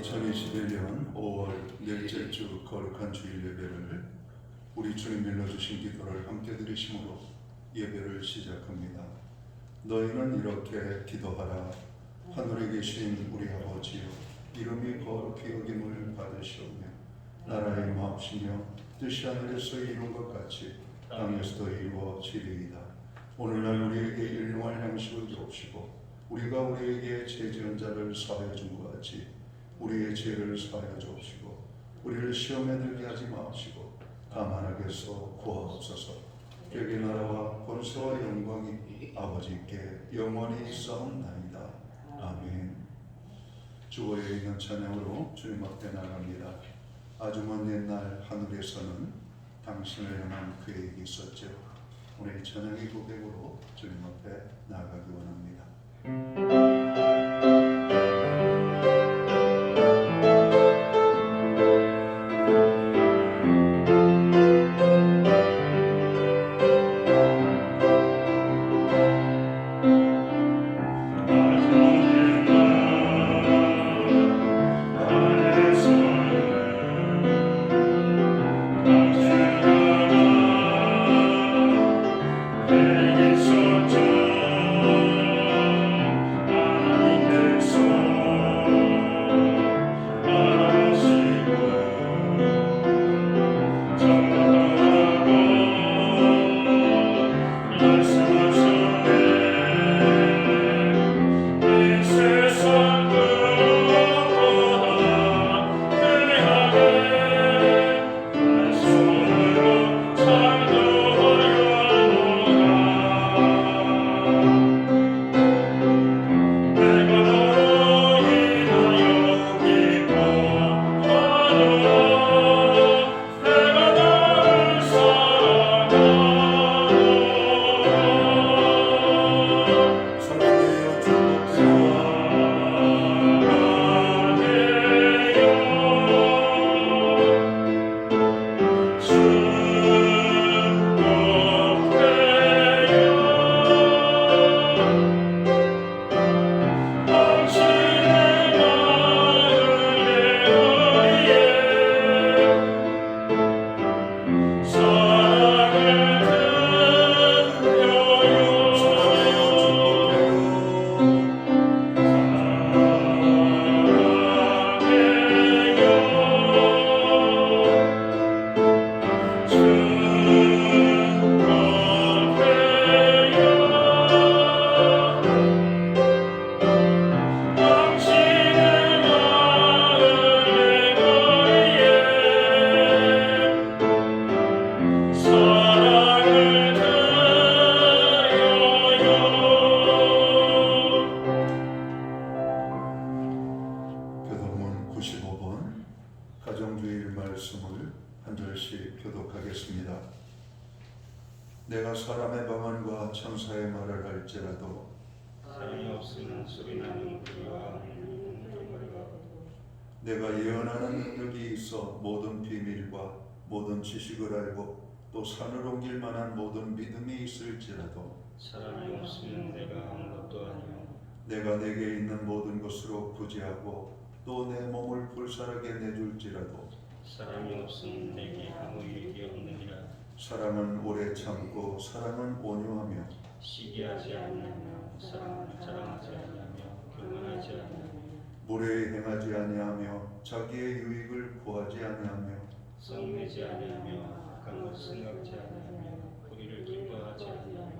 2021년 5월 넷째 주 거룩한 주일 예배를 우리 주님 일러주신 기도를 함께 드리심으로 예배를 시작합니다. 너희는 이렇게 기도하라. 하늘에 계신 우리 아버지여, 이름이 거룩히 여김을 받으시오며 나라의 임하옵시며 뜻이 하늘에서 이룬 것 같이 땅에서도 이루어지리이다. 오늘날 우리에게 일용할 양식을 주옵시고 우리가 우리에게 죄 지은 자를 사하여 준 것 같이 우리의 죄를 사하여 주옵시고 우리를 시험에 들게 하지 마옵시고 다만 악에서 구하옵소서. 주의 나라와 권세와 영광이 아버지께 영원히 있사옵나이다. 아멘. 주보에 있는 찬양으로 주님 앞에 나갑니다. 아주 먼 옛날 하늘에서는 당신을 향한 계획이 있었죠. 오늘 이 찬양의 고백으로 주님 앞에 나아가기 원합니다. 가정주일 말씀을 한 절씩 교독하겠습니다. 내가 사람의 방언과 천사의 말을 할지라도 사람이 없으면 소리나는 우리와 내가 예언하는 능력이 있어 모든 비밀과 모든 지식을 알고 또 산을 옮길 만한 모든 믿음이 있을지라도 사람이 없으면 내가 아무것도 아니요 내가 내게 있는 모든 것으로 구제하고 또 내 몸을 불살하게 내줄지라도 사람이 없으면 내게 아무 유익이 없느니라. 사람은 오래 참고 사람은 온유하며 시기하지 아니하며 사람은 자랑하지 아니하며 교만하지 아니하며 무례히 행하지 아니하며 자기의 유익을 구하지 아니하며 성내지 아니하며 악한 것을 생각지 아니하며 불의를 기뻐하지 아니하며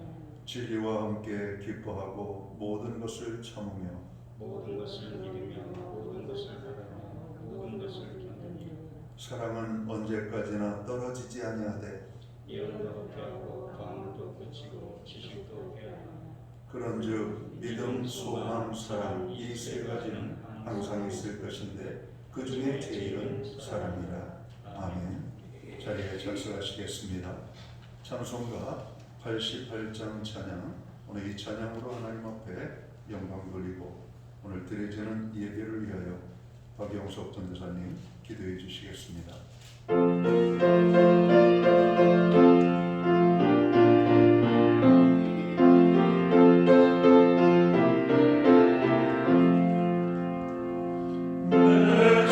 진리와 함께 기뻐하고 모든 것을 참으며 모든 것을 믿으며 모든 것을 바라며 모든 것을 견디며 사랑은 언제까지나 떨어지지 아니하되 예언도 회하고 방언도 그치고 지식도 회하나 그런즉 믿음, 소망, 사랑 이 세 가지는 항상 있을 것인데 그 중에 제일은 사랑이라. 아멘. 자리에 좌석하시겠습니다. 찬송가 88장 찬양, 오늘 이 찬양으로 하나님 앞에 영광 돌리고 오늘 드려지는 예배를 위하여 박영석 전도사님 기도해 주시겠습니다. 내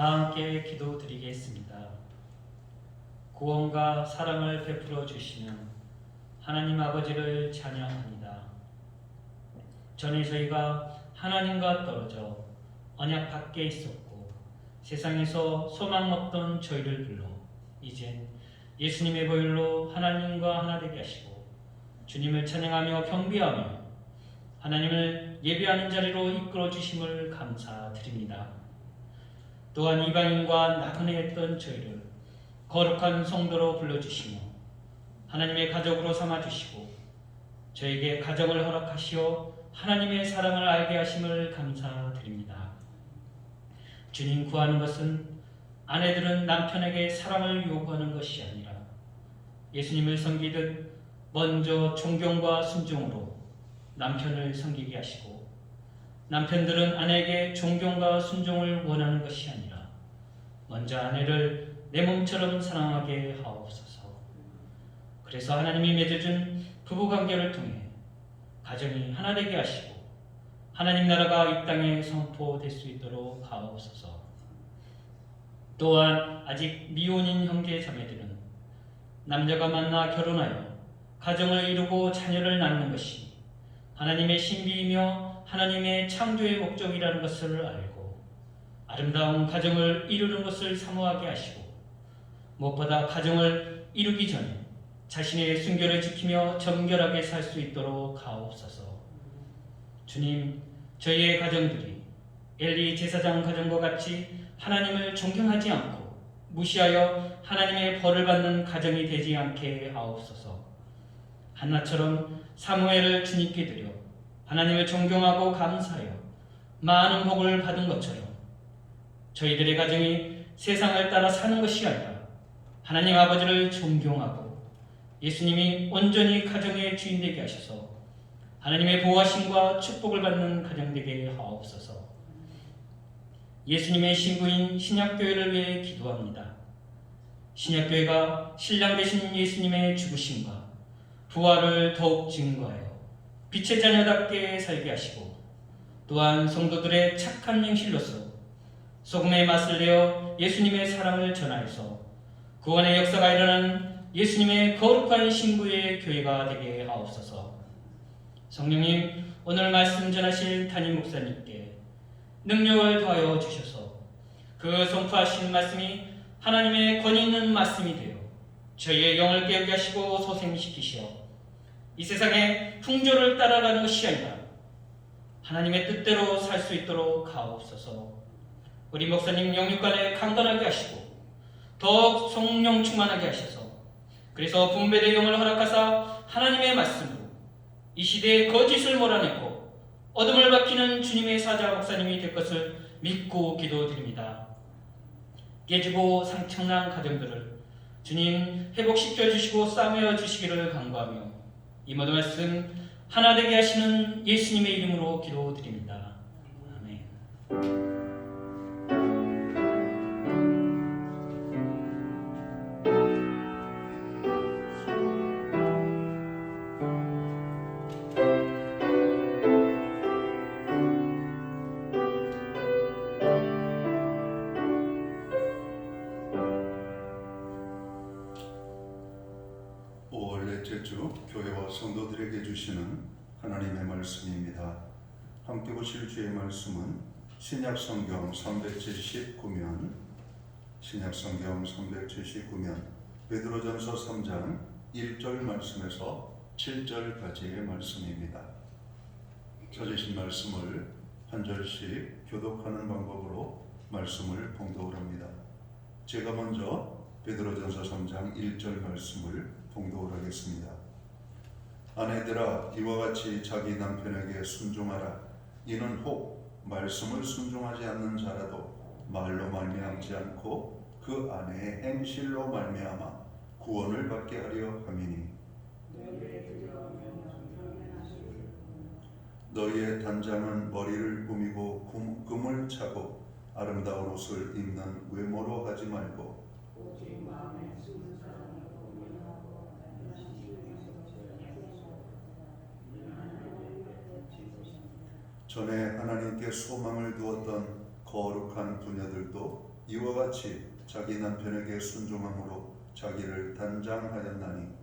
다 함께 기도드리겠습니다. 구원과 사랑을 베풀어 주시는 하나님 아버지를 찬양합니다. 전에 저희가 하나님과 떨어져 언약 밖에 있었고 세상에서 소망 없던 저희를 불러 이젠 예수님의 보혈로 하나님과 하나 되게 하시고 주님을 찬양하며 경배하며 하나님을 예배하는 자리로 이끌어 주심을 감사드립니다. 또한 이방인과 나그네 했던 저희를 거룩한 성도로 불러주시며 하나님의 가족으로 삼아주시고 저에게 가정을 허락하시어 하나님의 사랑을 알게 하심을 감사드립니다. 주님 구하는 것은 아내들은 남편에게 사랑을 요구하는 것이 아니라 예수님을 섬기듯 먼저 존경과 순종으로 남편을 섬기게 하시고 남편들은 아내에게 존경과 순종을 원하는 것이 아니라 먼저 아내를 내 몸처럼 사랑하게 하옵소서. 그래서 하나님이 맺어준 부부관계를 통해 가정이 하나 되게 하시고 하나님 나라가 이 땅에 선포될 수 있도록 하옵소서. 또한 아직 미혼인 형제 자매들은 남녀가 만나 결혼하여 가정을 이루고 자녀를 낳는 것이 하나님의 신비이며 하나님의 창조의 목적이라는 것을 알고 아름다운 가정을 이루는 것을 사모하게 하시고 무엇보다 가정을 이루기 전에 자신의 순결을 지키며 정결하게 살 수 있도록 하옵소서. 주님, 저희의 가정들이 엘리 제사장 가정과 같이 하나님을 존경하지 않고 무시하여 하나님의 벌을 받는 가정이 되지 않게 하옵소서. 한나처럼 사무엘을 주님께 드려 하나님을 존경하고 감사하여 많은 복을 받은 것처럼 저희들의 가정이 세상을 따라 사는 것이 아니라 하나님 아버지를 존경하고 예수님이 온전히 가정의 주인 되게 하셔서 하나님의 보호하심과 축복을 받는 가정 되게 하옵소서. 예수님의 신부인 신약교회를 위해 기도합니다. 신약교회가 신랑 되신 예수님의 죽으심과 부활을 더욱 증거하여 빛의 자녀답게 살게 하시고 또한 성도들의 착한 행실로서 소금의 맛을 내어 예수님의 사랑을 전하여서 구원의 역사가 일어나는 예수님의 거룩한 신부의 교회가 되게 하옵소서. 성령님, 오늘 말씀 전하실 담임 목사님께 능력을 더하여 주셔서 그 선포하신 말씀이 하나님의 권위 있는 말씀이 되어 저희의 영을 깨우게 하시고 소생시키시어 이 세상의 풍조를 따라가는 것이 아니라 하나님의 뜻대로 살 수 있도록 하옵소서. 우리 목사님 영육간에 강건하게 하시고 더욱 성령 충만하게 하셔서 그래서 분배의 영을 허락하사 하나님의 말씀으로 이 시대의 거짓을 몰아내고 어둠을 밝히는 주님의 사자 목사님이 될 것을 믿고 기도드립니다. 깨지고 상처난 가정들을 주님 회복시켜 주시고 싸매어 주시기를 간구하며 이 모든 말씀 하나 되게 하시는 예수님의 이름으로 기도드립니다. 아멘. 첫째 주 교회와 성도들에게 주시는 하나님의 말씀입니다. 함께 보실 주의 말씀은 신약성경 379면 베드로전서 3장 1절 말씀에서 7절까지의 말씀입니다. 찾으신 말씀을 한 절씩 교독하는 방법으로 말씀을 봉독합니다. 제가 먼저 베드로전서 3장 1절 말씀을 봉독을 하겠습니다. 아내들아 이와 같이 자기 남편에게 순종하라. 이는 혹 말씀을 순종하지 않는 자라도 말로 말미암지 않고 그 아내의 행실로 말미암아 구원을 받게 하려 함이니 너희의 단장은 머리를 꾸미고 금을 차고 아름다운 옷을 입는 외모로 하지 말고 전에 하나님께 소망을 두었던 거룩한 부녀들도 이와 같이 자기 남편에게 순종함으로 자기를 단장하였나니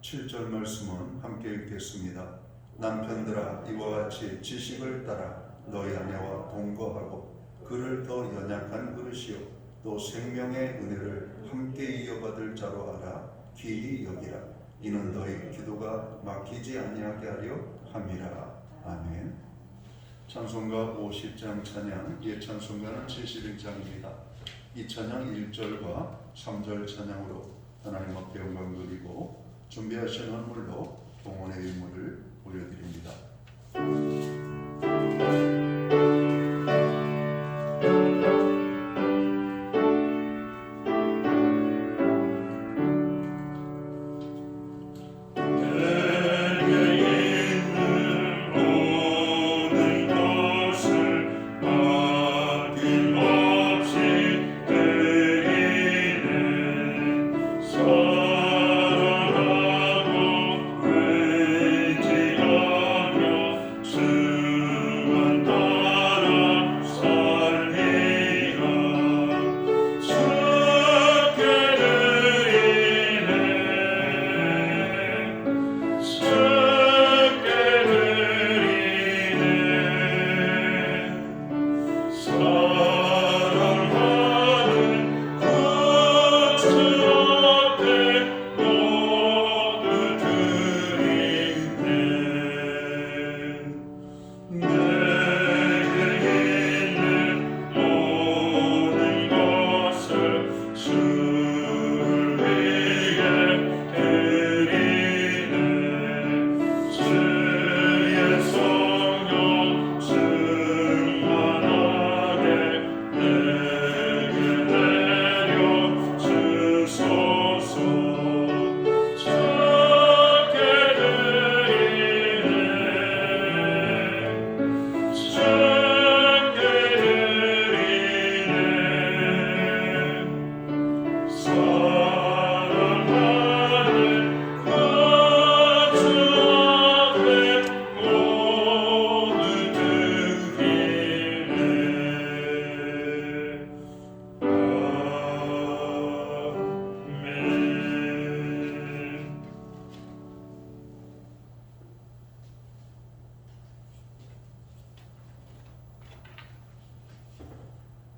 (7절) 말씀은 함께 읽겠습니다. 남편들아 이와 같이 지식을 따라 너희 아내와 동거하고 그를 더 연약한 그릇이요 또 생명의 은혜를 함께 이어받을 자로 알아 귀히 여기라. 이는 너희 기도가 막히지 아니하게 하려 함이라. 아멘. 찬송가 50장 찬양, 예찬송가는 71장입니다. 이 찬양 1절과 3절 찬양으로 하나님 앞에 영광 드리고 준비하신 헌물로 동원의 일물을 올려드립니다.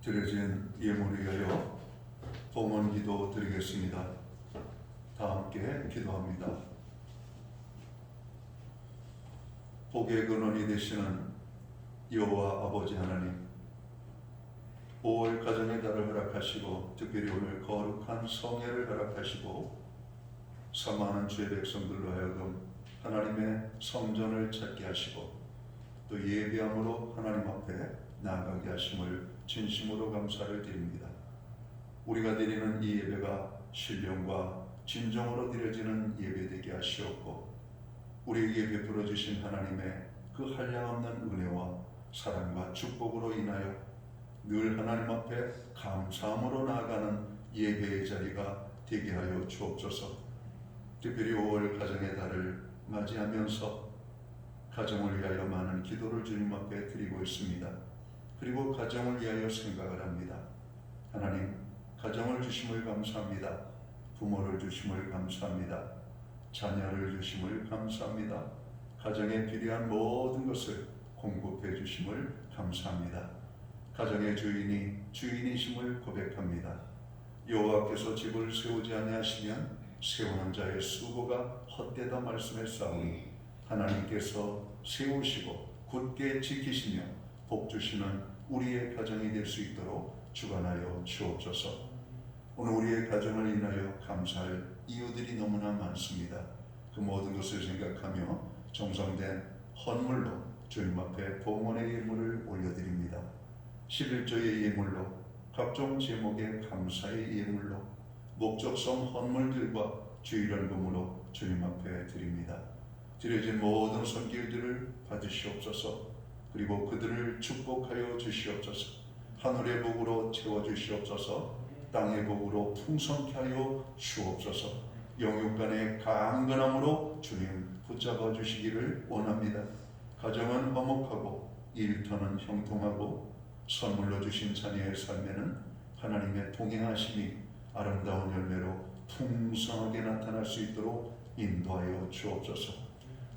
드려진 예물을 위하여 봉헌 기도 드리겠습니다. 다 함께 기도합니다. 복의 근원이 되시는 여호와 아버지 하나님, 5월 가정의 달을 허락하시고 특별히 오늘 거룩한 성회를 허락하시고 사모하는 주의 백성들로 하여금 하나님의 성전을 찾게 하시고 또 예배함으로 하나님 앞에 나아가게 하심을 진심으로 감사를 드립니다. 우리가 드리는 이 예배가 신령과 진정으로 드려지는 예배되게 하시옵고 우리에게 베풀어 주신 하나님의 그 한량없는 은혜와 사랑과 축복으로 인하여 늘 하나님 앞에 감사함으로 나아가는 예배의 자리가 되게 하여 주옵소서. 특별히 5월 가정의 달을 맞이하면서 가정을 위하여 많은 기도를 주님 앞에 드리고 있습니다. 그리고 가정을 위하여 생각을 합니다. 하나님, 가정을 주심을 감사합니다. 부모를 주심을 감사합니다. 자녀를 주심을 감사합니다. 가정에 필요한 모든 것을 공급해 주심을 감사합니다. 가정의 주인이심을 고백합니다. 여호와께서 집을 세우지 아니하시면 세우는 자의 수고가 헛되다 말씀했사오니 하나님께서 세우시고 굳게 지키시며 복 주시는 우리의 가정이 될 수 있도록 주관하여 주옵소서. 오늘 우리의 가정을 인하여 감사할 이유들이 너무나 많습니다. 그 모든 것을 생각하며 정성된 헌물로 주님 앞에 봉헌의 예물을 올려드립니다. 11조의 예물로, 각종 제목의 감사의 예물로, 목적성 헌물들과 주일연금으로 주님 앞에 드립니다. 드려진 모든 손길들을 받으시옵소서. 그리고 그들을 축복하여 주시옵소서. 하늘의 복으로 채워주시옵소서. 땅의 복으로 풍성케 하여 주옵소서. 영육간의 강건함으로 주님 붙잡아 주시기를 원합니다. 가정은 화목하고 일터는 형통하고 선물로 주신 자녀의 삶에는 하나님의 동행하심이 아름다운 열매로 풍성하게 나타날 수 있도록 인도하여 주옵소서.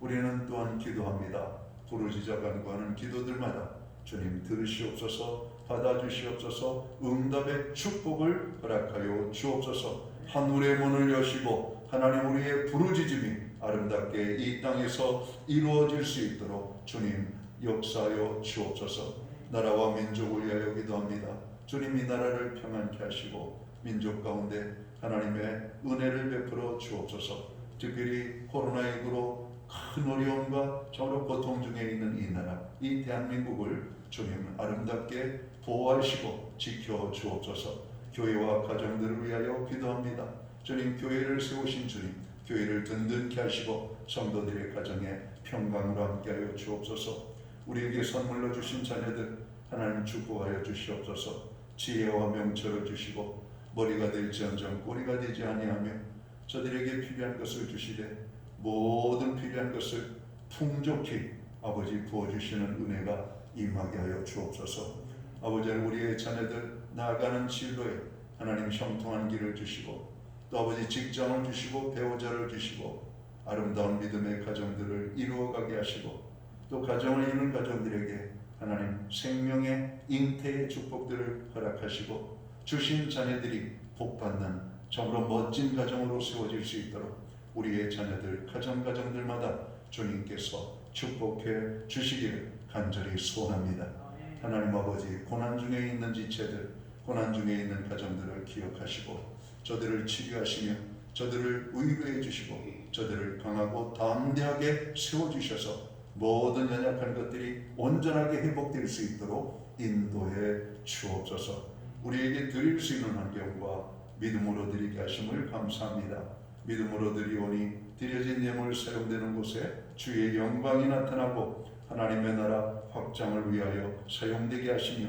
우리는 또한 기도합니다. 부르짖어 간구하는 기도들마다 주님 들으시옵소서, 받아주시옵소서, 응답의 축복을 허락하여 주옵소서. 하늘의 문을 여시고 하나님 우리의 부르짖음이 아름답게 이 땅에서 이루어질 수 있도록 주님 역사하여 주옵소서. 나라와 민족을 위하여 기도합니다. 주님 이 나라를 평안케 하시고 민족 가운데 하나님의 은혜를 베풀어 주옵소서. 특별히 코로나19로 큰 어려움과 정말 고통 중에 있는 이 나라, 이 대한민국을 주님 아름답게 보호하시고 지켜 주옵소서. 교회와 가정들을 위하여 기도합니다. 주님 교회를 세우신 주님, 교회를 든든케 하시고 성도들의 가정에 평강으로 함께하여 주옵소서. 우리에게 선물로 주신 자녀들 하나님 축복하여 주시옵소서. 지혜와 명철을 주시고 머리가 될지언정 꼬리가 되지 아니하며 저들에게 필요한 것을 주시되 모든 필요한 것을 풍족히 아버지 부어주시는 은혜가 임하게 하여 주옵소서. 아버지 우리의 자녀들 나아가는 진로에 하나님 형통한 길을 주시고 또 아버지 직장을 주시고 배우자를 주시고 아름다운 믿음의 가정들을 이루어가게 하시고 또 가정을 이루는 가정들에게 하나님 생명의 잉태의 축복들을 허락하시고 주신 자녀들이 복받는 정말로 멋진 가정으로 세워질 수 있도록 우리의 자녀들 가정들마다 주님께서 축복해 주시기를 간절히 소원합니다. 하나님 아버지 고난 중에 있는 지체들, 고난 중에 있는 가정들을 기억하시고 저들을 치료하시며 저들을 위로해 주시고 저들을 강하고 담대하게 세워주셔서 모든 연약한 것들이 온전하게 회복될 수 있도록 인도해 주옵소서. 우리에게 드릴 수 있는 환경과 믿음으로 드리게 하심을 감사합니다. 믿음으로 드리오니 드려진 예물 사용되는 곳에 주의 영광이 나타나고 하나님의 나라 확장을 위하여 사용되게 하시며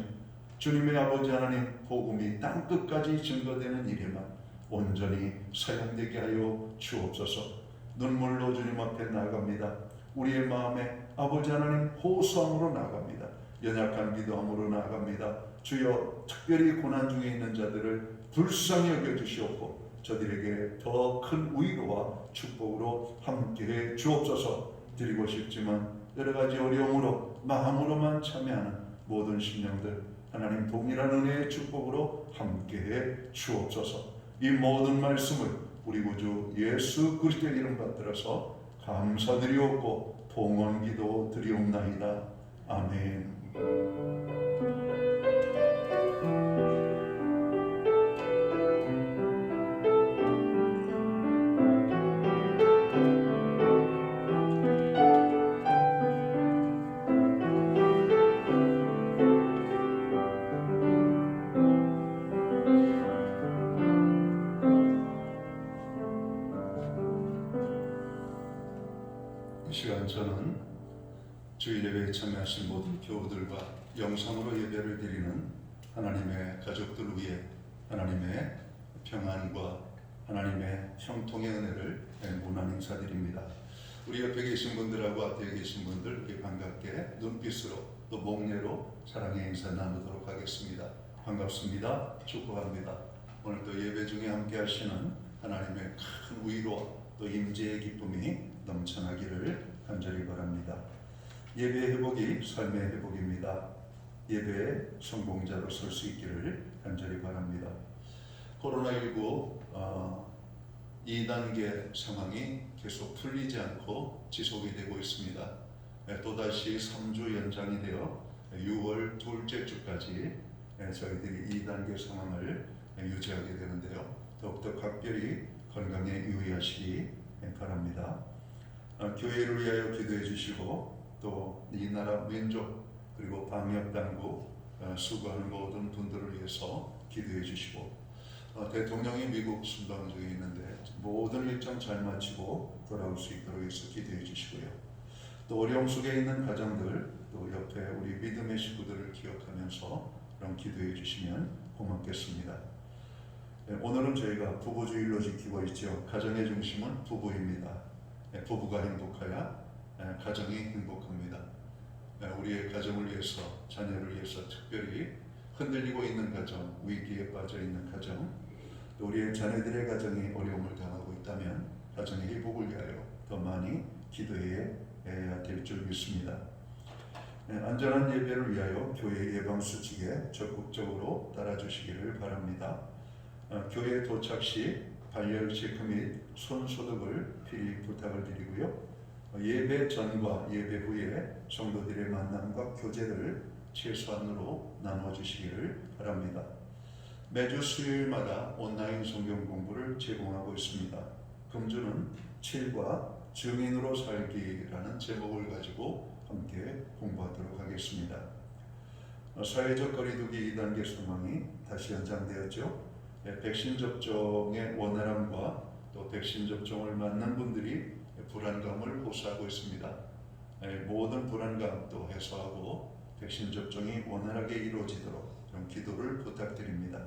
주님의 아버지 하나님 복음이 땅끝까지 증거되는 일에만 온전히 사용되게 하여 주옵소서. 눈물로 주님 앞에 나아갑니다. 우리의 마음에 아버지 하나님 호소함으로 나아갑니다. 연약한 기도함으로 나아갑니다. 주여 특별히 고난 중에 있는 자들을 불쌍히 여겨주시옵고 저들에게 더 큰 위로와 축복으로 함께해 주옵소서. 드리고 싶지만 여러 가지 어려움으로 마음으로만 참여하는 모든 심령들 하나님 동일한 은혜의 축복으로 함께해 주옵소서. 이 모든 말씀을 우리 구주 예수 그리스도의 이름 받들어서 감사드리옵고 봉헌기도 드리옵나이다. 아멘. 이 시간 저는 주일 예배에 참여하신 모든 교우들과 영상으로 예배를 드리는 하나님의 가족들 위해 하나님의 평안과 하나님의 형통의 은혜를 무난 인사드립니다. 우리 옆에 계신 분들하고 앞에 계신 분들 이렇게 반갑게 눈빛으로 또 목례로 사랑의 인사 나누도록 하겠습니다. 반갑습니다. 축복합니다. 오늘 또 예배 중에 함께 하시는 하나님의 큰 위로와 또 임재의 기쁨이 넘쳐나기를 간절히 바랍니다. 예배의 회복이 삶의 회복입니다. 예배의 성공자로 설 수 있기를 간절히 바랍니다. 코로나19 2단계 상황이 계속 풀리지 않고 지속이 되고 있습니다. 또다시 3주 연장이 되어 6월 둘째 주까지 저희들이 2단계 상황을 유지하게 되는데요. 더욱더 각별히 건강에 유의하시기 바랍니다. 교회를 위하여 기도해 주시고 또 이 나라 민족 그리고 방역당국 수고하는 모든 분들을 위해서 기도해 주시고 대통령이 미국 순방 중에 있는데 모든 일정 잘 마치고 돌아올 수 있도록 해서 기도해 주시고요. 또 어려움 속에 있는 가정들 또 옆에 우리 믿음의 식구들을 기억하면서 그럼 기도해 주시면 고맙겠습니다. 오늘은 저희가 부부주일로 지키고 있죠. 가정의 중심은 부부입니다. 부부가 행복해야 가정이 행복합니다. 우리의 가정을 위해서 자녀를 위해서 특별히 흔들리고 있는 가정, 위기에 빠져 있는 가정, 또 우리의 자녀들의 가정이 어려움을 당하고 있다면 가정의 회복을 위하여 더 많이 기도해야 될 줄 믿습니다. 안전한 예배를 위하여 교회 예방수칙에 적극적으로 따라주시기를 바랍니다. 교회 도착 시 발열 체크 및 손 소독을 필히 부탁을 드리고요. 예배 전과 예배 후에 성도들의 만남과 교제를 최소한으로 나눠주시기를 바랍니다. 매주 수요일마다 온라인 성경 공부를 제공하고 있습니다. 금주는 7과 증인으로 살기라는 제목을 가지고 함께 공부하도록 하겠습니다. 사회적 거리두기 2단계 상황이 다시 연장되었죠. 백신 접종의 원활함과 또 백신 접종을 맞는 분들이 불안감을 호소하고 있습니다. 모든 불안감도 해소하고 백신 접종이 원활하게 이루어지도록 좀 기도를 부탁드립니다.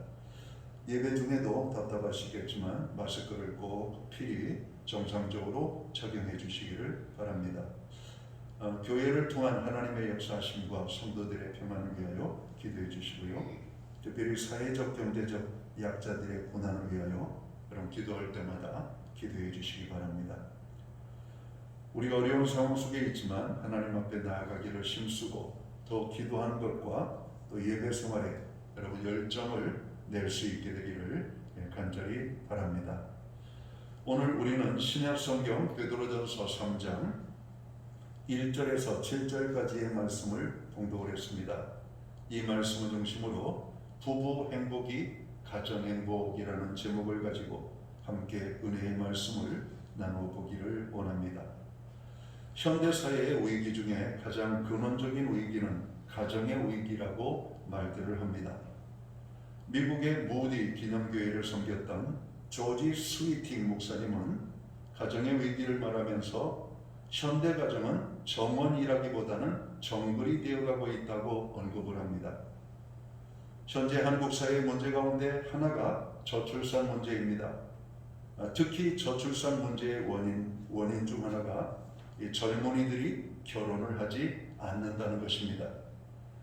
예배 중에도 답답하시겠지만 마스크를 꼭 필히 정상적으로 착용해 주시기를 바랍니다. 교회를 통한 하나님의 역사하심과 성도들의 평안을 위하여 기도해 주시고요. 특별히 사회적 경제적 약자들의 고난을 위하여 그럼 기도할 때마다 기도해 주시기 바랍니다. 우리가 어려운 상황 속에 있지만 하나님 앞에 나아가기를 힘쓰고 더 기도하는 것과 또 예배 생활에 여러분 열정을 낼 수 있게 되기를 간절히 바랍니다. 오늘 우리는 신약 성경 베드로전서 3장 1절에서 7절까지의 말씀을 봉독을 했습니다. 이 말씀을 중심으로 부부 행복이 가정 행복이라는 제목을 가지고 함께 은혜의 말씀을 나눠보기를 원합니다. 현대사회의 위기 중에 가장 근원적인 위기는 가정의 위기라고 말들을 합니다. 미국의 무디 기념교회를 섬겼던 조지 스위팅 목사님은 가정의 위기를 말하면서 현대 가정은 정원이라기보다는 정글이 되어가고 있다고 언급을 합니다. 현재 한국 사회의 문제 가운데 하나가 저출산 문제입니다. 특히 저출산 문제의 원인 중 하나가 이 젊은이들이 결혼을 하지 않는다는 것입니다.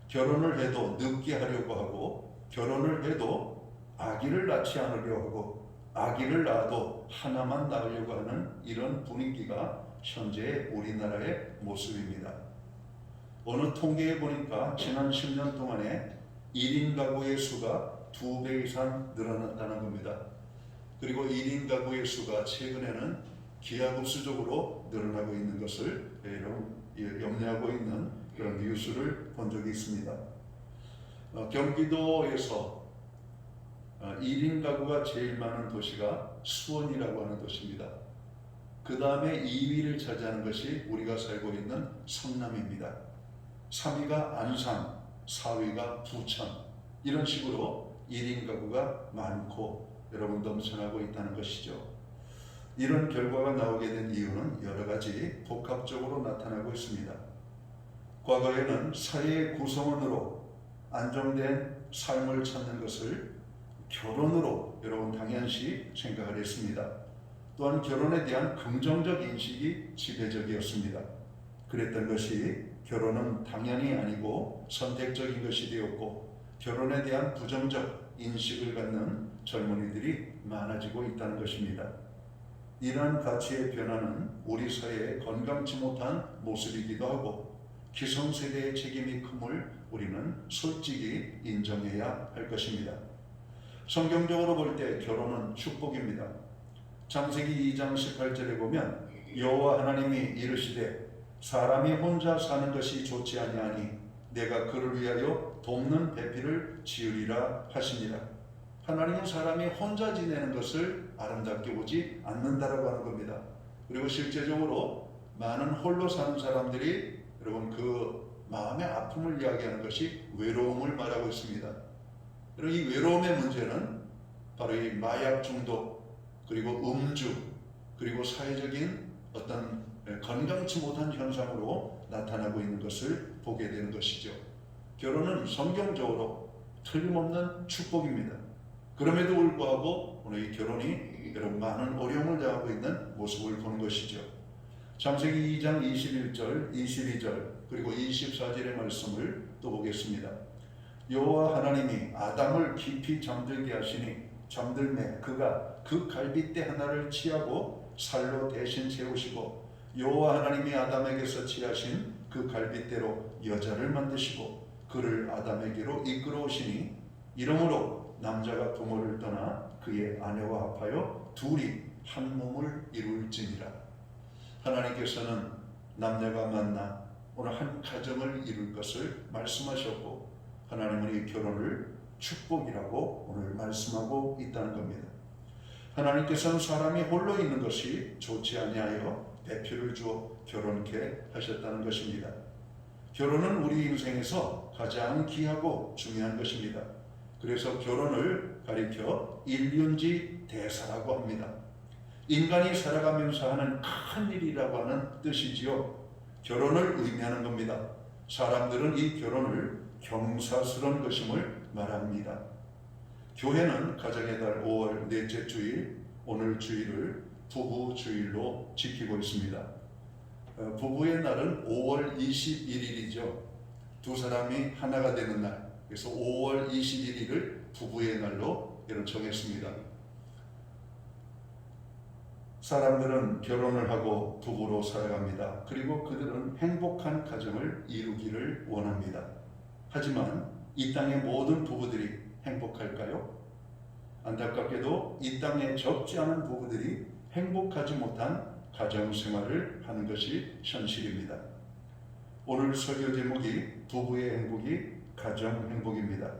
결혼을 해도 늦게 하려고 하고 결혼을 해도 아기를 낳지 않으려고 하고 아기를 낳아도 하나만 낳으려고 하는 이런 분위기가 현재 우리나라의 모습입니다. 어느 통계에 보니까 지난 10년 동안에 1인 가구의 수가 2배 이상 늘어났다는 겁니다. 그리고 1인 가구의 수가 최근에는 기하급수적으로 늘어나고 있는 것을 염려하고 있는 그런 뉴스를 본 적이 있습니다. 경기도에서 1인 가구가 제일 많은 도시가 수원이라고 하는 도시입니다. 그 다음에 2위를 차지하는 것이 우리가 살고 있는 성남입니다. 3위가 안산, 4위가 부천, 이런 식으로 1인 가구가 많고 여러분 넘쳐나고 있다는 것이죠. 이런 결과가 나오게 된 이유는 여러 가지 복합적으로 나타나고 있습니다. 과거에는 사회의 구성원으로 안정된 삶을 찾는 것을 결혼으로 여러분 당연시 생각을 했습니다. 또한 결혼에 대한 긍정적 인식이 지배적이었습니다. 그랬던 것이 결혼은 당연히 아니고 선택적인 것이 되었고 결혼에 대한 부정적 인식을 갖는 젊은이들이 많아지고 있다는 것입니다. 이러한 가치의 변화는 우리 사회의 건강치 못한 모습이기도 하고 기성세대의 책임이 큼을 우리는 솔직히 인정해야 할 것입니다. 성경적으로 볼 때 결혼은 축복입니다. 창세기 2장 18절에 보면 여호와 하나님이 이르시되 사람이 혼자 사는 것이 좋지 아니하니 내가 그를 위하여 돕는 배필을 지으리라 하시니라. 하나님은 사람이 혼자 지내는 것을 아름답게 보지 않는다라고 하는 겁니다. 그리고 실제적으로 많은 홀로 사는 사람들이 여러분 그 마음의 아픔을 이야기하는 것이 외로움을 말하고 있습니다. 여러분 이 외로움의 문제는 바로 이 마약 중독 그리고 음주 그리고 사회적인 어떤 건강치 못한 현상으로 나타나고 있는 것을 보게 되는 것이죠. 결혼은 성경적으로 틀림없는 축복입니다. 그럼에도 불구하고 오늘 이 결혼이 여러분 많은 어려움을 당하고 있는 모습을 보는 것이죠. 창세기 2장 21절, 22절 그리고 24절의 말씀을 또 보겠습니다. 여호와 하나님이 아담을 깊이 잠들게 하시니 잠들매 그가 그 갈빗대 하나를 취하고 살로 대신 세우시고 여호와 하나님이 아담에게서 취하신 그 갈빗대로 여자를 만드시고 그를 아담에게로 이끌어오시니 이러므로 남자가 부모를 떠나 그의 아내와 합하여 둘이 한 몸을 이룰지니라. 하나님께서는 남녀가 만나 오늘 한 가정을 이룰 것을 말씀하셨고 하나님은 이 결혼을 축복이라고 오늘 말씀하고 있다는 겁니다. 하나님께서는 사람이 홀로 있는 것이 좋지 아니하여 배필을 주어 결혼케 하셨다는 것입니다. 결혼은 우리 인생에서 가장 귀하고 중요한 것입니다. 그래서 결혼을 가리켜 일륜지 대사라고 합니다. 인간이 살아가면서 하는 큰 일이라고 하는 뜻이지요. 결혼을 의미하는 겁니다. 사람들은 이 결혼을 경사스러운 것임을 말합니다. 교회는 가정의 달 5월 넷째 주일, 오늘 주일을 부부 주일로 지키고 있습니다. 부부의 날은 5월 21일이죠. 두 사람이 하나가 되는 날. 그래서 5월 21일을 부부의 날로 이런 정했습니다. 사람들은 결혼을 하고 부부로 살아갑니다. 그리고 그들은 행복한 가정을 이루기를 원합니다. 하지만 이 땅의 모든 부부들이 행복할까요? 안타깝게도 이 땅에 적지 않은 부부들이 행복하지 못한 가정생활을 하는 것이 현실입니다. 오늘 설교 제목이 부부의 행복이 가정 행복입니다.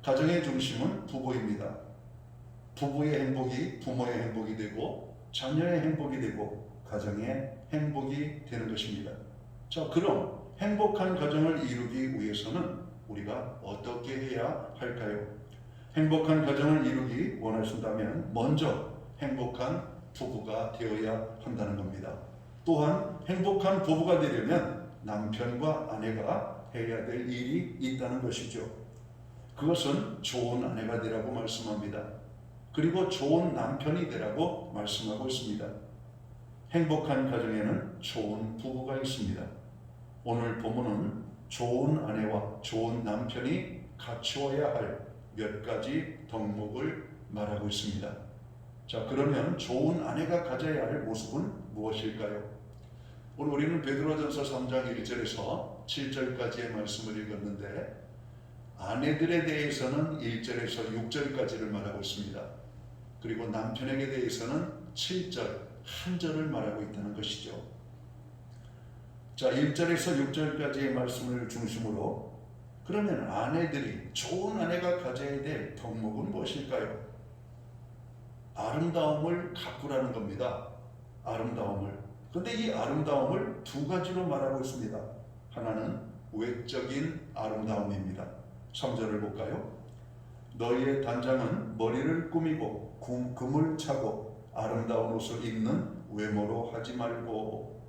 가정의 중심은 부부입니다. 부부의 행복이 부모의 행복이 되고 자녀의 행복이 되고 가정의 행복이 되는 것입니다. 자, 그럼 행복한 가정을 이루기 위해서는 우리가 어떻게 해야 할까요? 행복한 가정을 이루기 원하신다면 먼저 행복한 부부가 되어야 한다는 겁니다. 또한 행복한 부부가 되려면 남편과 아내가 해야 될 일이 있다는 것이죠. 그것은 좋은 아내가 되라고 말씀합니다. 그리고 좋은 남편이 되라고 말씀하고 있습니다. 행복한 가정에는 좋은 부부가 있습니다. 오늘 본문은 좋은 아내와 좋은 남편이 갖추어야 할 몇 가지 덕목을 말하고 있습니다. 자, 그러면 좋은 아내가 가져야 할 모습은 무엇일까요? 오늘 우리는 베드로전서 3장 1절에서 7절까지의 말씀을 읽었는데 아내들에 대해서는 1절에서 6절까지를 말하고 있습니다. 그리고 남편에게 대해서는 7절, 한 절을 말하고 있다는 것이죠. 자, 1절에서 6절까지의 말씀을 중심으로 그러면 아내들이 좋은 아내가 가져야 될 덕목은 무엇일까요? 아름다움을 가꾸라는 겁니다. 아름다움을. 그런데 이 아름다움을 두 가지로 말하고 있습니다. 하나는 외적인 아름다움입니다. 3절을 볼까요? 너희의 단장은 머리를 꾸미고 금을 차고 아름다운 옷을 입는 외모로 하지 말고.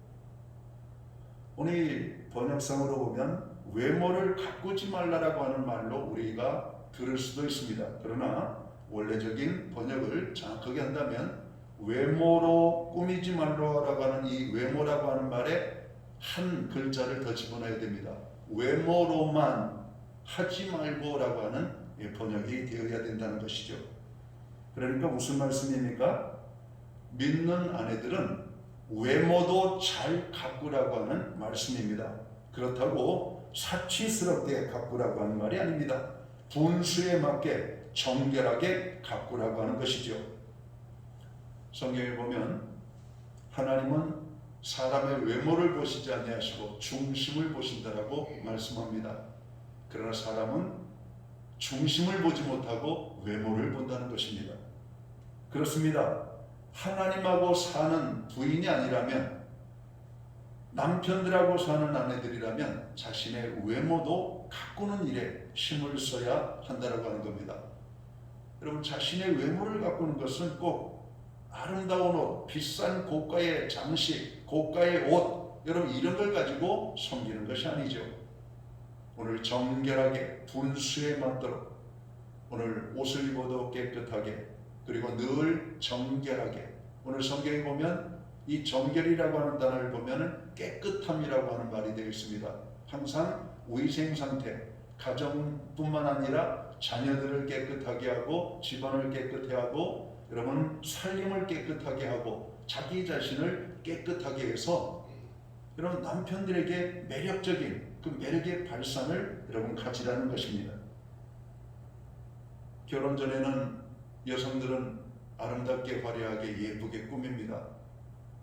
오늘 번역상으로 보면 외모를 가꾸지 말라라고 하는 말로 우리가 들을 수도 있습니다. 그러나 원래적인 번역을 정확하게 한다면 외모로 꾸미지 말라고 하는 이 외모라고 하는 말에 한 글자를 더 집어넣어야 됩니다. 외모로만 하지 말고라고 하는 번역이 되어야 된다는 것이죠. 그러니까 무슨 말씀입니까? 믿는 아내들은 외모도 잘 가꾸라고 하는 말씀입니다. 그렇다고 사치스럽게 가꾸라고 하는 말이 아닙니다. 분수에 맞게 정결하게 가꾸라고 하는 것이죠. 성경에 보면 하나님은 사람의 외모를 보시지 아니하시고 중심을 보신다라고 말씀합니다. 그러나 사람은 중심을 보지 못하고 외모를 본다는 것입니다. 그렇습니다. 하나님하고 사는 부인이 아니라면, 남편들하고 사는 아내들이라면 자신의 외모도 가꾸는 일에 힘을 써야 한다고 하는 겁니다. 여러분, 자신의 외모를 가꾸는 것은 꼭 아름다운 옷, 비싼 고가의 장식, 고가의 옷, 여러분 이런 걸 가지고 섬기는 것이 아니죠. 오늘 정결하게 분수에 맞도록 오늘 옷을 입어도 깨끗하게, 그리고 늘 정결하게. 오늘 성경에 보면 이 정결이라고 하는 단어를 보면 깨끗함이라고 하는 말이 되어 있습니다. 항상 위생 상태, 가정뿐만 아니라 자녀들을 깨끗하게 하고 집안을 깨끗하게 하고 여러분 살림을 깨끗하게 하고 자기 자신을 깨끗하게 해서 여러분 남편들에게 매력적인 그 매력의 발산을 여러분 가지라는 것입니다. 결혼 전에는 여성들은 아름답게 화려하게 예쁘게 꾸밉니다.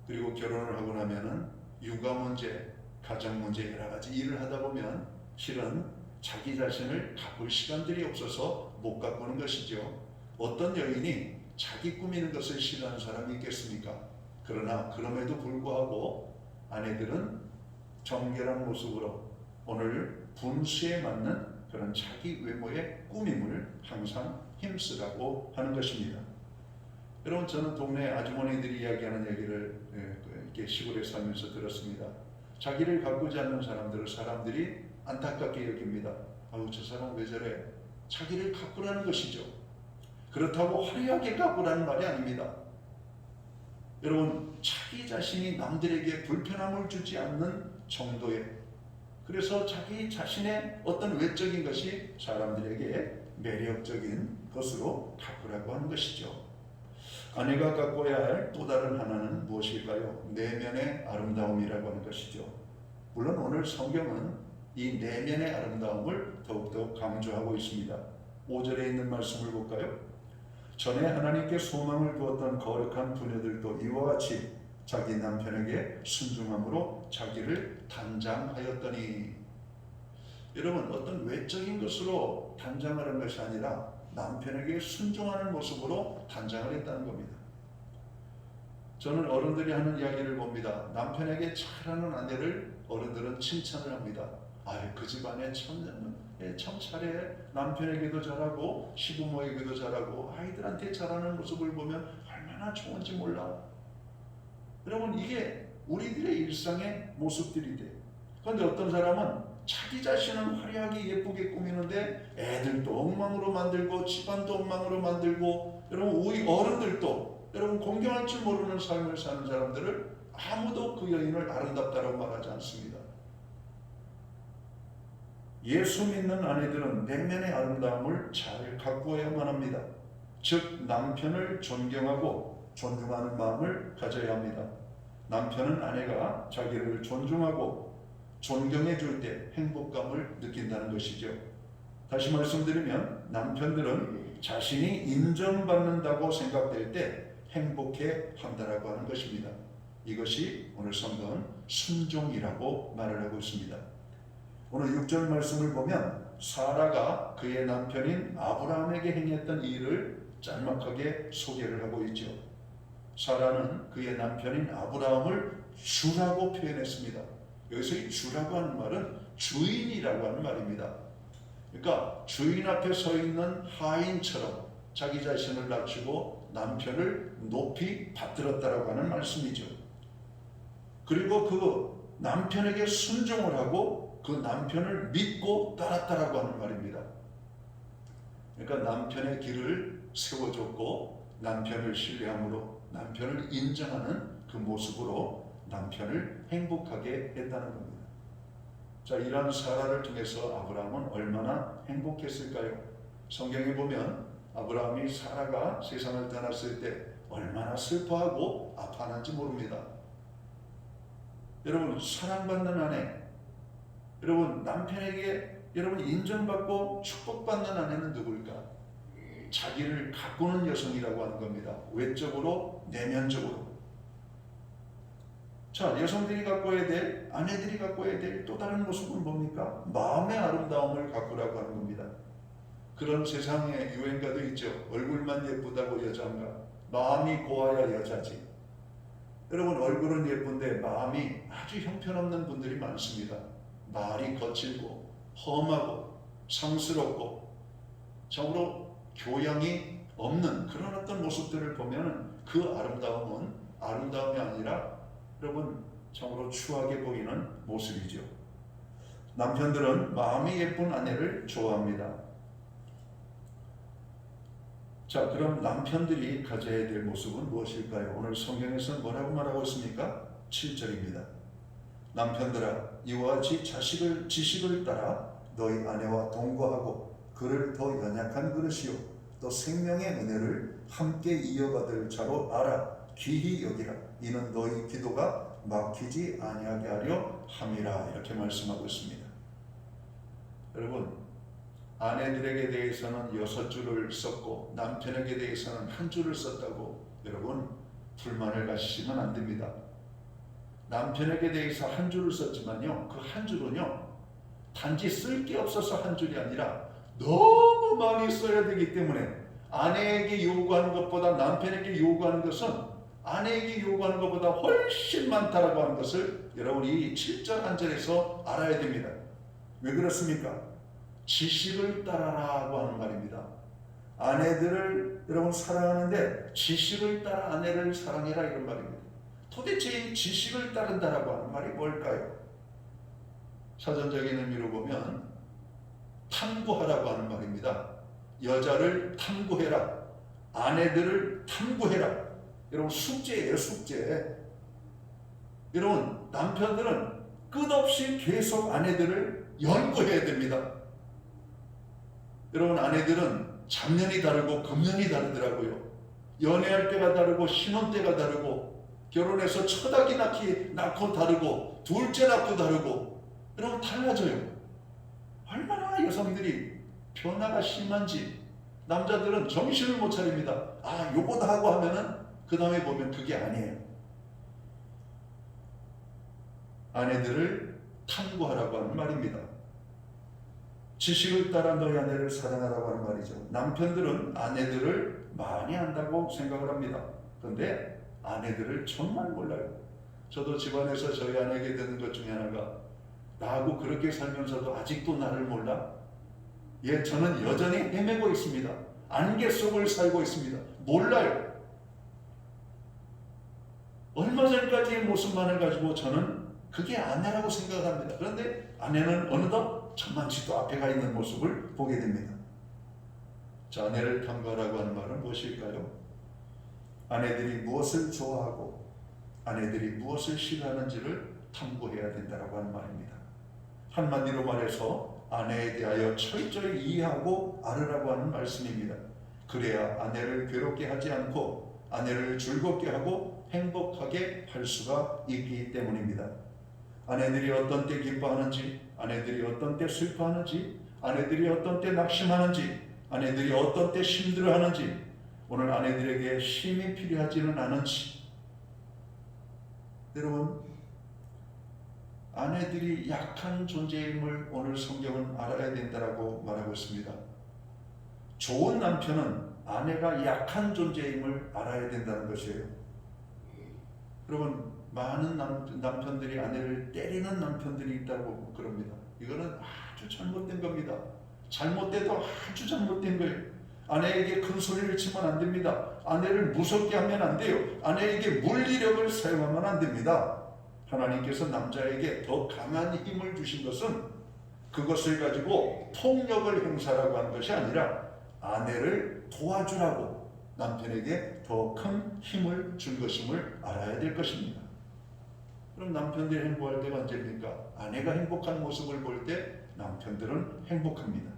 그리고 결혼을 하고 나면은 육아 문제, 가정 문제 여러 가지 일을 하다 보면 실은 자기 자신을 가꿀 시간들이 없어서 못 가꾸는 것이죠. 어떤 여인이 자기 꾸미는 것을 싫어하는 사람이 있겠습니까? 그러나 그럼에도 불구하고 아내들은 정결한 모습으로 오늘 분수에 맞는 그런 자기 외모의 꾸밈을 항상 힘쓰라고 하는 것입니다. 여러분, 저는 동네 아주머니들이 이야기하는 얘기를 이렇게 시골에 살면서 들었습니다. 자기를 가꾸지 않는 사람들을 사람들이 안타깝게 여깁니다. 아우, 저 사람 왜 저래? 자기를 가꾸라는 것이죠. 그렇다고 화려하게 가꾸라는 말이 아닙니다. 여러분, 자기 자신이 남들에게 불편함을 주지 않는 정도의, 그래서 자기 자신의 어떤 외적인 것이 사람들에게 매력적인 것으로 가꾸라고 하는 것이죠. 아내가 가꿔야 할 또 다른 하나는 무엇일까요? 내면의 아름다움이라고 하는 것이죠. 물론 오늘 성경은 이 내면의 아름다움을 더욱더 강조하고 있습니다. 5절에 있는 말씀을 볼까요? 전에 하나님께 소망을 두었던 거룩한 부녀들도 이와 같이 자기 남편에게 순종함으로 자기를 단장하였더니. 여러분, 어떤 외적인 것으로 단장하는 것이 아니라 남편에게 순종하는 모습으로 단장을 했다는 겁니다. 저는 어른들이 하는 이야기를 봅니다. 남편에게 잘하는 아내를 어른들은 칭찬을 합니다. 그 집안에 참 잘해. 남편에게도 잘하고 시부모에게도 잘하고 아이들한테 잘하는 모습을 보면 얼마나 좋은지 몰라. 여러분, 이게 우리들의 일상의 모습들이 돼. 그런데 어떤 사람은 자기 자신은 화려하게 예쁘게 꾸미는데 애들도 엉망으로 만들고 집안도 엉망으로 만들고, 여러분 우리 어른들도 여러분 공경할 줄 모르는 삶을 사는 사람들을 아무도 그 여인을 아름답다라고 말하지 않습니다. 예수 믿는 아내들은 내면의 아름다움을 잘 가꾸어야만 합니다. 즉 남편을 존경하고 존중하는 마음을 가져야 합니다. 남편은 아내가 자기를 존중하고 존경해 줄 때 행복감을 느낀다는 것이죠. 다시 말씀드리면 남편들은 자신이 인정받는다고 생각될 때 행복해 한다라고 하는 것입니다. 이것이 오늘 성경은 순종이라고 말을 하고 있습니다. 오늘 6절 말씀을 보면 사라가 그의 남편인 아브라함에게 행했던 일을 짤막하게 소개를 하고 있죠. 사라는 그의 남편인 아브라함을 주라고 표현했습니다. 여기서 이 주라고 하는 말은 주인이라고 하는 말입니다. 그러니까 주인 앞에 서 있는 하인처럼 자기 자신을 낮추고 남편을 높이 받들었다라고 하는 말씀이죠. 그리고 그 남편에게 순종을 하고 그 남편을 믿고 따랐다라고 하는 말입니다. 그러니까 남편의 길을 세워줬고 남편을 신뢰함으로 남편을 인정하는 그 모습으로 남편을 행복하게 했다는 겁니다. 자, 이러한 사라를 통해서 아브라함은 얼마나 행복했을까요? 성경에 보면 아브라함이 사라가 세상을 떠났을 때 얼마나 슬퍼하고 아파하는지 모릅니다. 여러분, 사랑받는 아내, 여러분 남편에게 여러분 인정받고 축복받는 아내는 누구일까? 자기를 가꾸는 여성이라고 하는 겁니다. 외적으로, 내면적으로. 자, 여성들이 가꿔야 될, 아내들이 가꿔야 될 또 다른 모습은 뭡니까? 마음의 아름다움을 가꾸라고 하는 겁니다. 그런 세상에 유행가도 있죠. 얼굴만 예쁘다고 여자인가? 마음이 고와야 여자지. 여러분, 얼굴은 예쁜데 마음이 아주 형편없는 분들이 많습니다. 말이 거칠고 험하고 상스럽고 참으로 교양이 없는 그런 어떤 모습들을 보면 그 아름다움은 아름다움이 아니라 여러분 참으로 추하게 보이는 모습이죠. 남편들은 마음이 예쁜 아내를 좋아합니다. 자, 그럼 남편들이 가져야 될 모습은 무엇일까요? 오늘 성경에서는 뭐라고 말하고 있습니까? 7절입니다. 남편들아, 이와 같이 지식을 따라 너희 아내와 동거하고 그를 더 연약한 그릇이요 또 생명의 은혜를 함께 이어받을 자로 알아 귀히 여기라. 이는 너희 기도가 막히지 아니하게 하려 함이라. 이렇게 말씀하고 있습니다. 여러분, 아내들에게 대해서는 6줄을 썼고 남편에게 대해서는 1줄을 썼다고 여러분 불만을 가지시면 안 됩니다. 남편에게 대해서 1줄을 썼지만요, 그 1줄은요 단지 쓸 게 없어서 1줄이 아니라 너무 많이 써야 되기 때문에 아내에게 요구하는 것보다 남편에게 요구하는 것은 아내에게 요구하는 것보다 훨씬 많다라고 하는 것을 여러분이 7절 한 절에서 알아야 됩니다. 왜 그렇습니까? 지식을 따라라고 하는 말입니다. 아내들을 여러분 사랑하는데 지식을 따라 아내를 사랑해라 이런 말입니다. 도대체 이 지식을 따른다라고 하는 말이 뭘까요? 사전적인 의미로 보면 탐구하라고 하는 말입니다. 여자를 탐구해라. 아내들을 탐구해라. 여러분 숙제예요, 숙제. 여러분 남편들은 끝없이 계속 아내들을 연구해야 됩니다. 여러분 아내들은 잡년이 다르고 금년이 다르더라고요. 연애할 때가 다르고 신혼 때가 다르고 결혼해서 첫 아기 낳고 다르고 둘째 낳고 다르고 여러분 달라져요. 얼마나 여성들이 변화가 심한지 남자들은 정신을 못 차립니다. 아, 요거다 하고 하면은 그 다음에 보면 그게 아니에요. 아내들을 탐구하라고 하는 말입니다. 지식을 따라 너희 아내를 사랑하라고 하는 말이죠. 남편들은 아내들을 많이 안다고 생각을 합니다. 그런데 아내들을 정말 몰라요. 저도 집안에서 저희 아내에게 듣는 것 중에 하나가 나하고 그렇게 살면서도 아직도 나를 몰라? 예, 저는 여전히 헤매고 있습니다. 안개 속을 살고 있습니다. 몰라요. 얼마 전까지의 모습만을 가지고 저는 그게 아내라고 생각합니다. 그런데 아내는 어느덧 천만치도 앞에 가 있는 모습을 보게 됩니다. 자, 아내를 탐구하라고 하는 말은 무엇일까요? 아내들이 무엇을 좋아하고 아내들이 무엇을 싫어하는지를 탐구해야 된다고 하는 말입니다. 한마디로 말해서 아내에 대하여 철저히 이해하고 알으라고 하는 말씀입니다. 그래야 아내를 괴롭게 하지 않고 아내를 즐겁게 하고 행복하게 할 수가 있기 때문입니다. 아내들이 어떤 때 기뻐하는지, 아내들이 어떤 때 슬퍼하는지, 아내들이 어떤 때 낙심하는지, 아내들이 어떤 때 힘들어하는지, 오늘 아내들에게 힘이 필요하지는 않은지, 여러분 아내들이 약한 존재임을 오늘 성경은 알아야 된다고 말하고 있습니다. 좋은 남편은 아내가 약한 존재임을 알아야 된다는 것이에요. 여러분 많은 남편들이 아내를 때리는 남편들이 있다고 그럽니다. 이거는 아주 잘못된 겁니다. 잘못돼도 아주 잘못된 거예요. 아내에게 큰 소리를 치면 안 됩니다. 아내를 무섭게 하면 안 돼요. 아내에게 물리력을 사용하면 안 됩니다. 하나님께서 남자에게 더 강한 힘을 주신 것은 그것을 가지고 폭력을 행사하라고 하는 것이 아니라 아내를 도와주라고, 남편에게 더 큰 힘을 준 것임을 알아야 될 것입니다. 그럼 남편들이 행복할 때가 언제입니까? 아내가 행복한 모습을 볼 때 남편들은 행복합니다.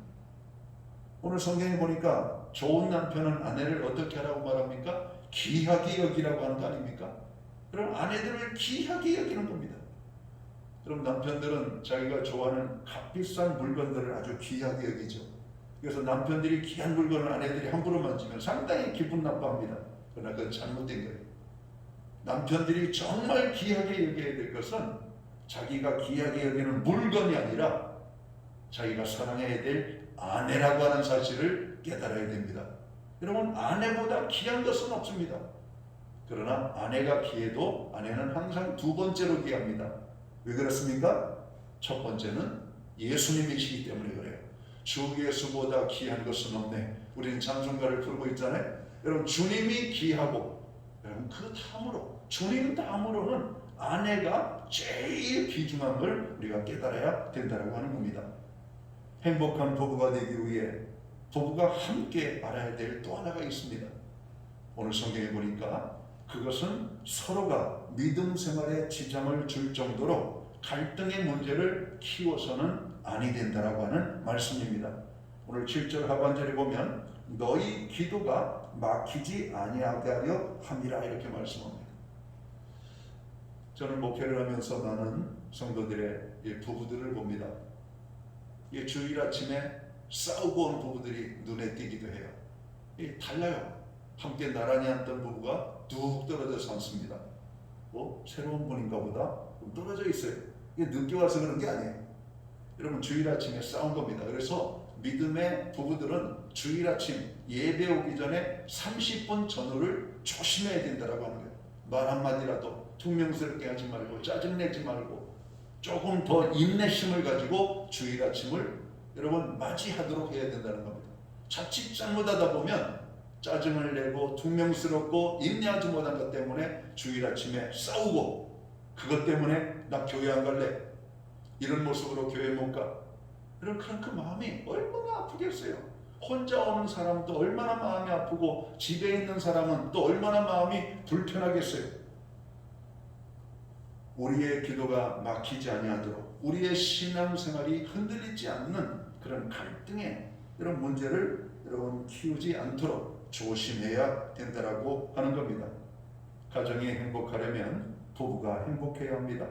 오늘 성경에 보니까 좋은 남편은 아내를 어떻게 하라고 말합니까? 귀하게 여기라고 하는 거 아닙니까? 그럼 아내들을 귀하게 여기는 겁니다. 그럼 남편들은 자기가 좋아하는 값비싼 물건들을 아주 귀하게 여기죠. 그래서 남편들이 귀한 물건을 아내들이 함부로 만지면 상당히 기분 나빠합니다. 그러나 그건 잘못된 거예요. 남편들이 정말 귀하게 여겨야 될 것은 자기가 귀하게 여기는 물건이 아니라 자기가 사랑해야 될 아내라고 하는 사실을 깨달아야 됩니다. 여러분, 아내보다 귀한 것은 없습니다. 그러나 아내가 귀해도 아내는 항상 두 번째로 귀합니다. 왜 그렇습니까? 첫 번째는 예수님이시기 때문에 그래요. 주 예수보다 귀한 것은 없네. 우리는 찬송가를 부르고 있잖아요. 여러분, 주님이 귀하고, 여러분, 그 다음으로, 주님 다음으로는 아내가 제일 귀중한 걸 우리가 깨달아야 된다고 하는 겁니다. 행복한 부부가 되기 위해 부부가 함께 알아야 될 또 하나가 있습니다. 오늘 성경에 보니까 그것은 서로가 믿음 생활에 지장을 줄 정도로 갈등의 문제를 키워서는 아니 된다라고 하는 말씀입니다. 오늘 7절 하반절에 보면 너희 기도가 막히지 아니하게 하려 함이라 이렇게 말씀합니다. 저는 목회를 하면서 많은 성도들의 부부들을 봅니다. 주일 아침에 싸우고 온 부부들이 눈에 띄기도 해요. 달라요. 함께 나란히 앉던 부부가 뚝 떨어져서 앉습니다. 새로운 분인가 보다 떨어져 있어요. 이게 늦게 와서 그런 게 아니에요. 여러분, 주일 아침에 싸운 겁니다. 그래서 믿음의 부부들은 주일 아침 예배 오기 전에 30분 전후를 조심해야 된다고 하는 거예요. 말 한마디라도 퉁명스럽게 하지 말고 짜증내지 말고 조금 더 인내심을 가지고 주일 아침을 여러분 맞이하도록 해야 된다는 겁니다. 자칫 잘못하다 보면 짜증을 내고 퉁명스럽고 인내하지 못한 것 때문에 주일 아침에 싸우고 그것 때문에 나 교회 안 갈래 이런 모습으로 교회 못 가. 그런 그 마음이 얼마나 아프겠어요. 혼자 오는 사람도 얼마나 마음이 아프고 집에 있는 사람은 또 얼마나 마음이 불편하겠어요. 우리의 기도가 막히지 아니하도록 우리의 신앙생활이 흔들리지 않는 그런 갈등의 이런 문제를 여러분 키우지 않도록 조심해야 된다라고 하는 겁니다. 가정이 행복하려면 부부가 행복해야 합니다.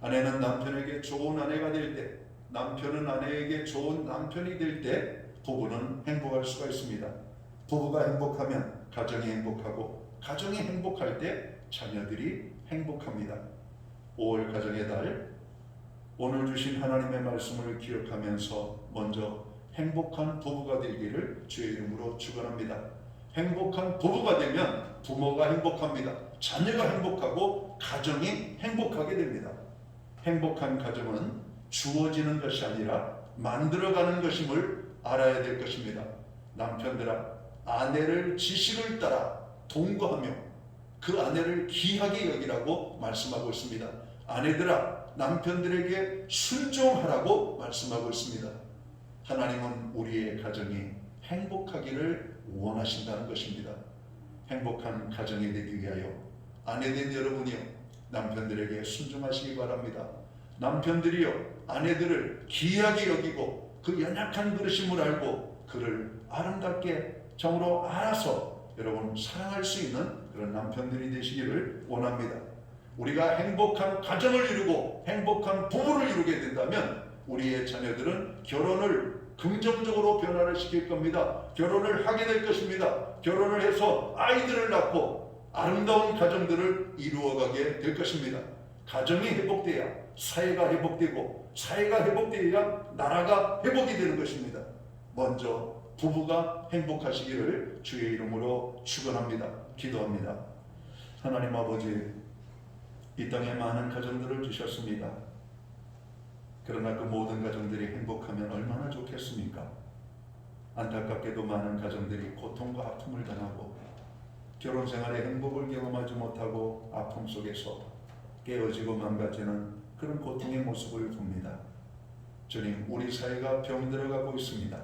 아내는 남편에게 좋은 아내가 될 때, 남편은 아내에게 좋은 남편이 될 때 부부는 행복할 수가 있습니다. 부부가 행복하면 가정이 행복하고 가정이 행복할 때 자녀들이 행복합니다. 5월 가정의 달, 오늘 주신 하나님의 말씀을 기억하면서 먼저 행복한 부부가 되기를 주의 이름으로 축원합니다. 행복한 부부가 되면 부모가 행복합니다. 자녀가 행복하고 가정이 행복하게 됩니다. 행복한 가정은 주어지는 것이 아니라 만들어가는 것임을 알아야 될 것입니다. 남편들아, 아내를 지식을 따라 동거하며 그 아내를 귀하게 여기라고 말씀하고 있습니다. 아내들아, 남편들에게 순종하라고 말씀하고 있습니다. 하나님은 우리의 가정이 행복하기를 원하신다는 것입니다. 행복한 가정이 되기 위하여 아내된 여러분이요, 남편들에게 순종하시기 바랍니다. 남편들이요, 아내들을 귀하게 여기고 그 연약한 그릇임을 알고 그를 아름답게 정으로 알아서 여러분 사랑할 수 있는 그런 남편들이 되시기를 원합니다. 우리가 행복한 가정을 이루고 행복한 부부를 이루게 된다면 우리의 자녀들은 결혼을 긍정적으로 변화를 시킬 겁니다. 결혼을 하게 될 것입니다. 결혼을 해서 아이들을 낳고 아름다운 가정들을 이루어가게 될 것입니다. 가정이 회복돼야 사회가 회복되고 사회가 회복되어야 나라가 회복이 되는 것입니다. 먼저 부부가 행복하시기를 주의 이름으로 축원합니다. 기도합니다. 하나님 아버지, 이 땅에 많은 가정들을 주셨습니다. 그러나 그 모든 가정들이 행복하면 얼마나 좋겠습니까? 안타깝게도 많은 가정들이 고통과 아픔을 당하고 결혼 생활의 행복을 경험하지 못하고 아픔 속에서 깨어지고 망가지는 그런 고통의 모습을 봅니다. 주님, 우리 사회가 병들어가고 있습니다.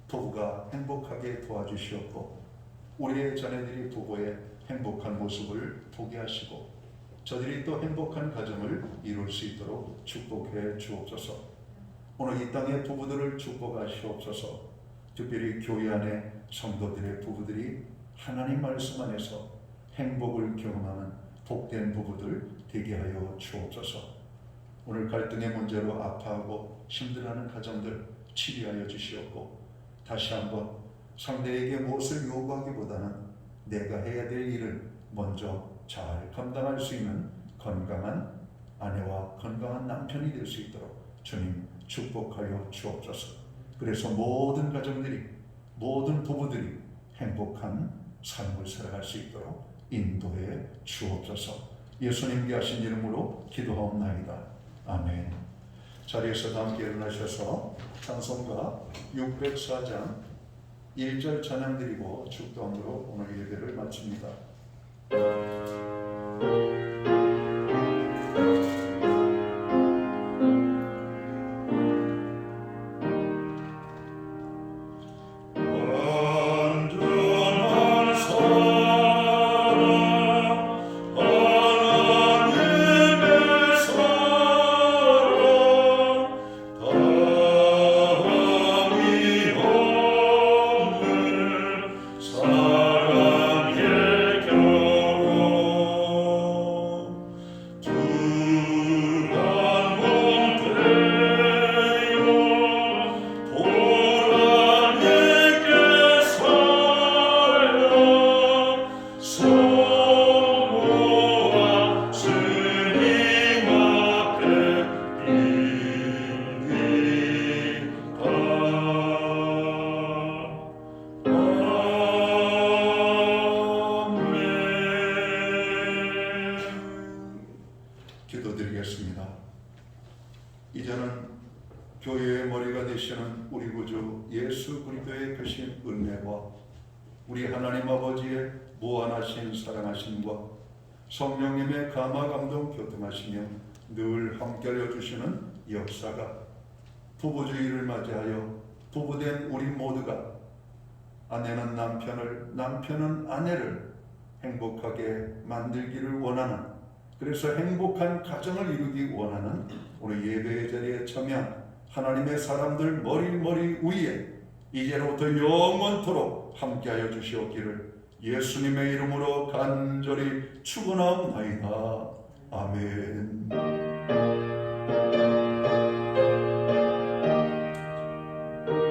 부부가 행복하게 도와주시옵고 우리의 자녀들이 부부의 행복한 모습을 보게 하시고 저들이 또 행복한 가정을 이룰 수 있도록 축복해 주옵소서. 오늘 이 땅의 부부들을 축복하시옵소서. 특별히 교회 안에 성도들의 부부들이 하나님 말씀 안에서 행복을 경험하는 복된 부부들 되게 하여 주옵소서. 오늘 갈등의 문제로 아파하고 힘들어하는 가정들 치료하여 주시옵고 다시 한번 상대에게 무엇을 요구하기보다는 내가 해야 될 일을 먼저 잘 감당할 수 있는 건강한 아내와 건강한 남편이 될 수 있도록 주님 축복하여 주옵소서. 그래서 모든 가정들이 모든 부부들이 행복한 삶을 살아갈 수 있도록 인도해 주옵소서. 예수님께 하신 이름으로 기도하옵나이다. 아멘. 자리에서 다 함께 일어나셔서 찬송가 604장 1절 찬양 드리고 축도함으로 오늘 예배를 마칩니다. 기도드리겠습니다. 이제는 교회의 머리가 되시는 우리 구주 예수 그리스도의 크신 은혜와 우리 하나님 아버지의 무한하신 사랑하심과 성령님의 감화 감동 교통하시며 늘 함께하여 주시는 역사가 부부주의를 맞이하여 부부된 우리 모두가 아내는 남편을 남편은 아내를 행복하게 만들기를 원하는 그래서 행복한 가정을 이루기 원하는 오늘 예배의 자리에 참여한 하나님의 사람들 머리 위에 이제로부터 영원토록 함께하여 주시옵기를 예수님의 이름으로 간절히 축원하옵나이다. 아멘.